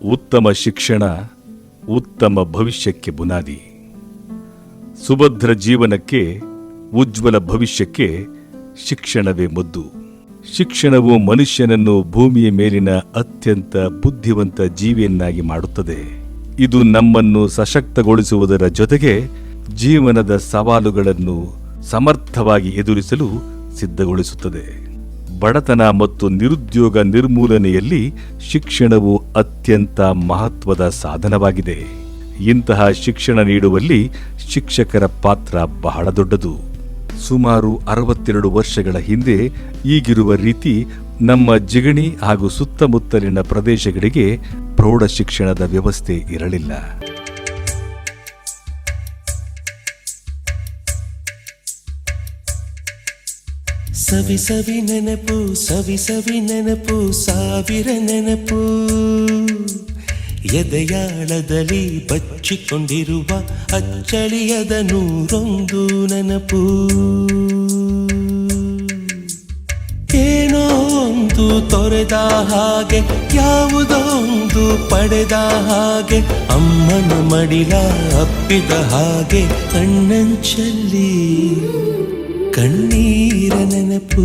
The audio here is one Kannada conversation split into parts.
ಉತ್ತಮ ಶಿಕ್ಷಣ ಉತ್ತಮ ಭವಿಷ್ಯಕ್ಕೆ ಬುನಾದಿ. ಸುಭದ್ರ ಜೀವನಕ್ಕೆ, ಉಜ್ವಲ ಭವಿಷ್ಯಕ್ಕೆ ಶಿಕ್ಷಣವೇ ಮದ್ದು. ಶಿಕ್ಷಣವು ಮನುಷ್ಯನನ್ನು ಭೂಮಿಯ ಮೇಲಿನ ಅತ್ಯಂತ ಬುದ್ಧಿವಂತ ಜೀವಿಯನ್ನಾಗಿ ಮಾಡುತ್ತದೆ. ಇದು ನಮ್ಮನ್ನು ಸಶಕ್ತಗೊಳಿಸುವುದರ ಜೊತೆಗೆ ಜೀವನದ ಸವಾಲುಗಳನ್ನು ಸಮರ್ಥವಾಗಿ ಎದುರಿಸಲು ಸಿದ್ಧಗೊಳಿಸುತ್ತದೆ. ಬಡತನ ಮತ್ತು ನಿರುದ್ಯೋಗ ನಿರ್ಮೂಲನೆಯಲ್ಲಿ ಶಿಕ್ಷಣವು ಅತ್ಯಂತ ಮಹತ್ವದ ಸಾಧನವಾಗಿದೆ. ಇಂತಹ ಶಿಕ್ಷಣ ನೀಡುವಲ್ಲಿ ಶಿಕ್ಷಕರ ಪಾತ್ರ ಬಹಳ ದೊಡ್ಡದು. ಸುಮಾರು 62 ವರ್ಷಗಳ ಹಿಂದೆ ಈಗಿರುವ ರೀತಿ ನಮ್ಮ ಜಿಗಣಿ ಹಾಗೂ ಸುತ್ತಮುತ್ತಲಿನ ಪ್ರದೇಶಗಳಿಗೆ ಪ್ರೌಢ ಶಿಕ್ಷಣದ ವ್ಯವಸ್ಥೆ ಇರಲಿಲ್ಲ. ಸವಿ ಸವಿ ನೆನಪು, ಸವಿ ಸವಿ ನೆನಪು, ಸಾವಿರ ನೆನಪು, ಎದೆಯಾಳದಲ್ಲಿ ಬಚ್ಚಿಕೊಂಡಿರುವ ಅಚ್ಚಳಿಯದ 101 ನೆನಪು. ಏನೋ ಒಂದು ತೊರೆದ ಹಾಗೆ, ಯಾವುದೋ ಒಂದು ಪಡೆದ ಹಾಗೆ, ಅಮ್ಮನ ಮಡಿಲ ಅಪ್ಪಿದ ಹಾಗೆ, ಕಣ್ಣಂಚಲ್ಲಿ ಕಣ್ಣೀರ ನೆನಪು.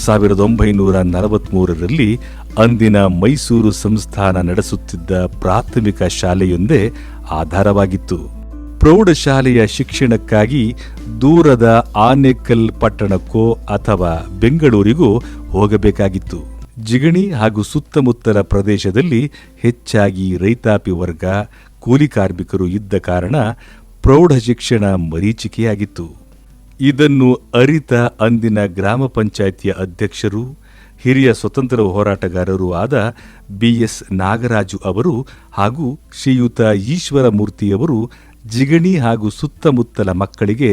ಸಾವಿರದ 1943ರಲ್ಲಿ ಅಂದಿನ ಮೈಸೂರು ಸಂಸ್ಥಾನ ನಡೆಸುತ್ತಿದ್ದ ಪ್ರಾಥಮಿಕ ಶಾಲೆಯೊಂದೇ ಆಧಾರವಾಗಿತ್ತು. ಪ್ರೌಢಶಾಲೆಯ ಶಿಕ್ಷಣಕ್ಕಾಗಿ ದೂರದ ಆನೇಕಲ್ ಪಟ್ಟಣಕ್ಕೋ ಅಥವಾ ಬೆಂಗಳೂರಿಗೋ ಹೋಗಬೇಕಾಗಿತ್ತು. ಜಿಗಣಿ ಹಾಗೂ ಸುತ್ತಮುತ್ತಲ ಪ್ರದೇಶದಲ್ಲಿ ಹೆಚ್ಚಾಗಿ ರೈತಾಪಿ ವರ್ಗ, ಕೂಲಿ ಕಾರ್ಮಿಕರು ಇದ್ದ ಕಾರಣ ಪ್ರೌಢ ಶಿಕ್ಷಣ ಮರೀಚಿಕೆಯಾಗಿತ್ತು. ಇದನ್ನು ಅರಿತ ಅಂದಿನ ಗ್ರಾಮ ಪಂಚಾಯಿತಿಯ ಅಧ್ಯಕ್ಷರು, ಹಿರಿಯ ಸ್ವತಂತ್ರ ಹೋರಾಟಗಾರರೂ ಆದ BS ನಾಗರಾಜು ಅವರು ಹಾಗೂ ಶ್ರೀಯುತ ಈಶ್ವರಮೂರ್ತಿಯವರು ಜಿಗಣಿ ಹಾಗೂ ಸುತ್ತಮುತ್ತಲ ಮಕ್ಕಳಿಗೆ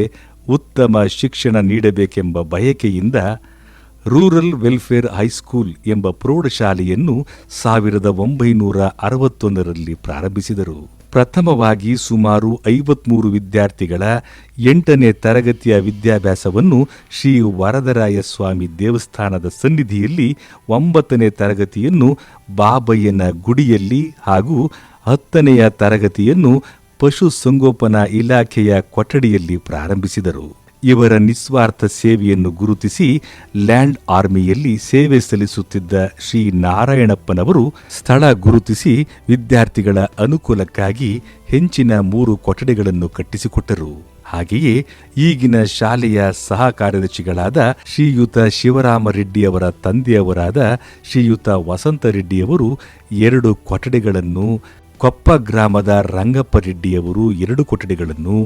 ಉತ್ತಮ ಶಿಕ್ಷಣ ನೀಡಬೇಕೆಂಬ ಬಯಕೆಯಿಂದ ರೂರಲ್ ವೆಲ್ಫೇರ್ ಹೈಸ್ಕೂಲ್ ಎಂಬ ಪ್ರೌಢಶಾಲೆಯನ್ನು 1961ರಲ್ಲಿ ಪ್ರಾರಂಭಿಸಿದರು. ಪ್ರಥಮವಾಗಿ ಸುಮಾರು 53 ವಿದ್ಯಾರ್ಥಿಗಳ 8ನೇ ತರಗತಿಯ ವಿದ್ಯಾಭ್ಯಾಸವನ್ನು ಶ್ರೀ ವರದರಾಯ ಸ್ವಾಮಿ ದೇವಸ್ಥಾನದ ಸನ್ನಿಧಿಯಲ್ಲಿ, 9ನೇ ತರಗತಿಯನ್ನು ಬಾಬಯ್ಯನ ಗುಡಿಯಲ್ಲಿ ಹಾಗೂ 10ನೆಯ ತರಗತಿಯನ್ನು ಪಶುಸಂಗೋಪನಾ ಇಲಾಖೆಯ ಕೊಠಡಿಯಲ್ಲಿ ಪ್ರಾರಂಭಿಸಿದರು. ಇವರ ನಿಸ್ವಾರ್ಥ ಸೇವೆಯನ್ನು ಗುರುತಿಸಿ ಲ್ಯಾಂಡ್ ಆರ್ಮಿಯಲ್ಲಿ ಸೇವೆ ಸಲ್ಲಿಸುತ್ತಿದ್ದ ಶ್ರೀ ನಾರಾಯಣಪ್ಪನವರು ಸ್ಥಳ ಗುರುತಿಸಿ ವಿದ್ಯಾರ್ಥಿಗಳ ಅನುಕೂಲಕ್ಕಾಗಿ ಹೆಂಚಿನ 3 ಕೊಠಡಿಗಳನ್ನು ಕಟ್ಟಿಸಿಕೊಟ್ಟರು. ಹಾಗೆಯೇ ಈಗಿನ ಶಾಲೆಯ ಸಹ ಕಾರ್ಯದರ್ಶಿಗಳಾದ ಶ್ರೀಯುತ ಶಿವರಾಮರೆಡ್ಡಿಯವರ ತಂದೆಯವರಾದ ಶ್ರೀಯುತ ವಸಂತರೆಡ್ಡಿಯವರು 2 ಕೊಠಡಿಗಳನ್ನು, ಕೊಪ್ಪ ಗ್ರಾಮದ ರಂಗಪ್ಪ ರೆಡ್ಡಿಯವರು 2 ಕೊಠಡಿಗಳನ್ನು,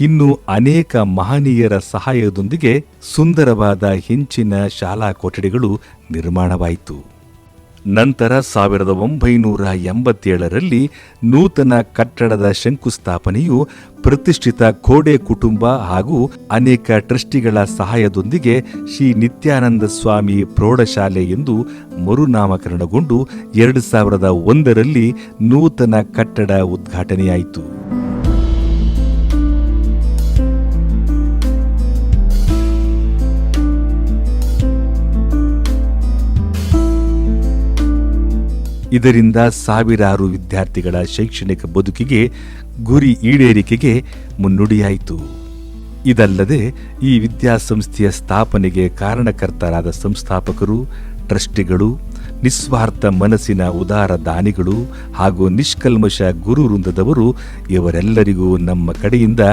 ಇನ್ನು ಅನೇಕ ಮಹನೀಯರ ಸಹಾಯದೊಂದಿಗೆ ಸುಂದರವಾದ ಹೆಂಚಿನ ಶಾಲಾ ಕೊಠಡಿಗಳು ನಿರ್ಮಾಣವಾಯಿತು. ನಂತರ 1987ರಲ್ಲಿ ನೂತನ ಕಟ್ಟಡದ ಶಂಕುಸ್ಥಾಪನೆಯು ಪ್ರತಿಷ್ಠಿತ ಖೋಡೆ ಕುಟುಂಬ ಹಾಗೂ ಅನೇಕ ಟ್ರಸ್ಟಿಗಳ ಸಹಾಯದೊಂದಿಗೆ ಶ್ರೀ ನಿತ್ಯಾನಂದ ಸ್ವಾಮಿ ಪ್ರೌಢಶಾಲೆ ಎಂದು ಮರುನಾಮಕರಣಗೊಂಡು 2001ರಲ್ಲಿ ನೂತನ ಕಟ್ಟಡ ಉದ್ಘಾಟನೆಯಾಯಿತು. ಇದರಿಂದ ಸಾವಿರಾರು ವಿದ್ಯಾರ್ಥಿಗಳ ಶೈಕ್ಷಣಿಕ ಬದುಕಿಗೆ ಗುರಿ ಈಡೇರಿಕೆಗೆ ಮುನ್ನುಡಿಯಾಯಿತು. ಇದಲ್ಲದೆ ಈ ವಿದ್ಯಾಸಂಸ್ಥೆಯ ಸ್ಥಾಪನೆಗೆ ಕಾರಣಕರ್ತರಾದ ಸಂಸ್ಥಾಪಕರು, ಟ್ರಸ್ಟಿಗಳು, ನಿಸ್ವಾರ್ಥ ಮನಸ್ಸಿನ ಉದಾರ ದಾನಿಗಳು ಹಾಗೂ ನಿಷ್ಕಲ್ಮಶ ಗುರು ವೃಂದದವರು ಇವರೆಲ್ಲರಿಗೂ ನಮ್ಮ ಕಡೆಯಿಂದ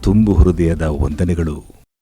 ತುಂಬು ಹೃದಯದ ವಂದನೆಗಳು.